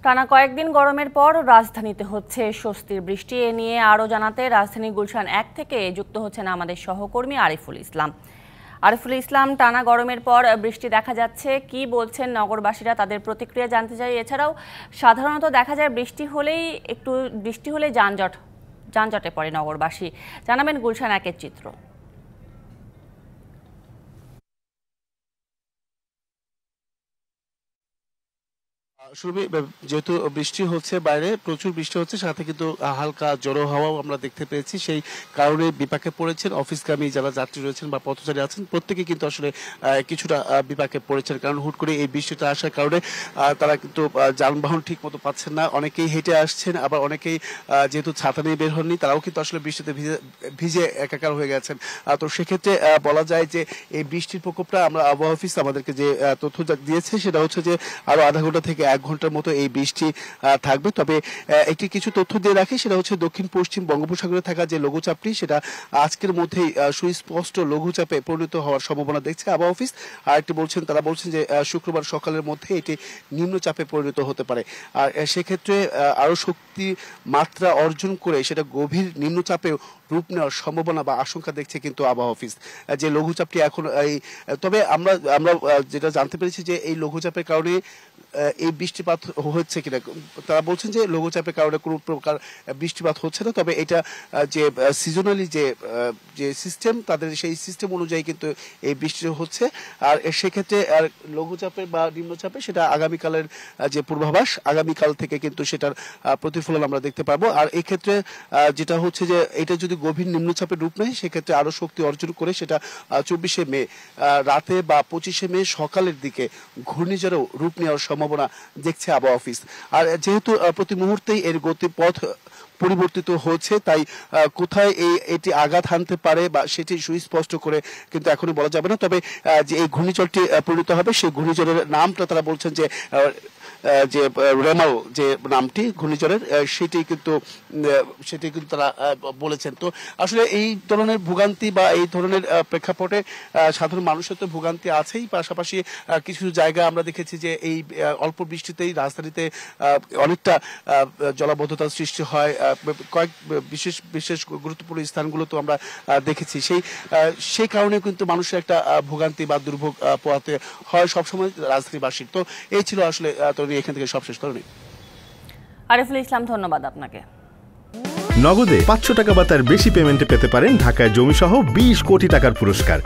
টানা কয়েকদিন গরমের পর রাজধানীতে হচ্ছে স্বস্তির বৃষ্টি। এ নিয়ে আরও জানাতে রাজধানী গুলশান ১ থেকে যুক্ত হচ্ছেন আমাদের সহকর্মী আরিফুল ইসলাম। আরিফুল ইসলাম, টানা গরমের পর বৃষ্টি দেখা যাচ্ছে, কি বলছেন নগরবাসীরা, তাদের প্রতিক্রিয়া জানতে চাই। এছাড়াও সাধারণত দেখা যায় বৃষ্টি হলে যানজটে পড়ে নগরবাসী। জানাবেন গুলশান ১-এর চিত্র। যেহেতু বৃষ্টি হচ্ছে, বাইরে প্রচুর বৃষ্টি হচ্ছে, সাথে কিন্তু হালকা জড়ো হাওয়াও আমরা দেখতে পেয়েছি। সেই কারণে বিপাকে পড়েছেন অফিসগামী যারা যাত্রী রয়েছেন বা পথচারী আছেন, প্রত্যেকে কিন্তু আসলে কিছুটা বিপাকে পড়েছেন। কারণ হুট করে এই বৃষ্টিটা আসার কারণে তারা কিন্তু যানবাহন ঠিক মতো পাচ্ছেন না। অনেকেই হেঁটে আসছেন, আবার অনেকেই যেহেতু ছাতা নিয়ে বের হননি, তারাও কিন্তু আসলে বৃষ্টিতে ভিজে একাকার হয়ে গেছেন। তো সেক্ষেত্রে বলা যায় যে এই বৃষ্টির প্রকোপটা, আমরা আবহাওয়া অফিস আমাদেরকে যে তথ্য দিয়েছে সেটা হচ্ছে যে আরো আধা ঘন্টা থেকে 1 ঘন্টার মতো এই বৃষ্টি থাকবে। তবে একটি কিছু তথ্য দিয়ে রাখি, সেটা হচ্ছে দক্ষিণ পশ্চিম বঙ্গোপসাগরে থাকা যে লঘুচাপটি, সেটা আজকের মধ্যেই সুস্পষ্ট লঘুচাপে পরিণত হওয়ার সম্ভাবনা দেখছে আবহাওয়া অফিস। আর একটি তারা বলছেন যে শুক্রবার সকালের মধ্যে এটি নিম্নচাপে পরিণত হতে পারে। আর সেক্ষেত্রে আরো শক্তি মাত্রা অর্জন করে সেটা গভীর নিম্নচাপে রূপ নেওয়ার সম্ভাবনা বা আশঙ্কা দেখছে কিন্তু আবহাওয়া অফিস। যে লঘুচাপটি এখন তবে আমরা যেটা জানতে পেরেছি যে এই লঘুচাপের কারণে এই বৃষ্টিপাত হচ্ছে কিনা, তারা বলছেন যে লঘুচাপের কারণে কোনো প্রকার বৃষ্টিপাত হচ্ছে না। তবে এটা যে সিজনালি যে সিস্টেম, তাদের সেই সিস্টেম অনুযায়ী কিন্তু এই বৃষ্টি হচ্ছে। আর সেক্ষেত্রে আর লঘুচাপের বা নিম্নচাপে সেটা আগামীকালের যে পূর্বাভাস, আগামীকাল থেকে কিন্তু সেটার প্রতিফলন আমরা দেখতে পাবো। আর এই ক্ষেত্রে যেটা হচ্ছে যে এটা যদি গভীর নিম্নচাপের রূপ নেয়, সেক্ষেত্রে আরো শক্তি অর্জন করে সেটা 24শে মে রাতে বা 25শে মে সকালের দিকে ঘূর্ণিঝড়েও রূপ নেওয়ার সম্ভাবনা দেখছে আবহাওয়া অফিস। আর যেহেতু প্রতি মুহূর্তেই এর গতিপথ পরিবর্তিত হচ্ছে, তাই কোথায় এটি আঘাত হানতে পারে বা সেটি সুস্পষ্ট করে কিন্তু এখনই বলা যাবে না। তবে যে এই ঘূর্ণিঝড়টি পরিণত হবে, সেই ঘূর্ণিঝড়ের নামটা তারা বলছেন যে রেমাল, যে নামটি ঘূর্ণিঝড়ের, সেটি কিন্তু তারা বলেছেন। তো আসলে এই ধরনের ভোগান্তি বা এই ধরনের প্রেক্ষাপটে সাধারণ মানুষের তো ভোগান্তি আছেই, পাশাপাশি কিছু জায়গা আমরা দেখেছি যে এই অল্প বৃষ্টিতেই রাজধানীতে অনেকটা জলাবদ্ধতার সৃষ্টি হয়। কয়েক বিশেষ গুরুত্বপূর্ণ স্থানগুলো তো আমরা দেখেছি। সেই কারণে কিন্তু মানুষের একটা ভোগান্তি বা দুর্ভোগ পোহাতে হয় সবসময় রাজধানীবাসীর। তো এই ছিল আসলে এখান থেকে সবশেষ করণীয়। আরিফুল ইসলাম, ধন্যবাদ আপনাকে। নগদে 500 টাকা বা তার বেশি পেমেন্টে পেতে পারেন ঢাকায় জমিসহ 20 কোটি টাকার পুরস্কার।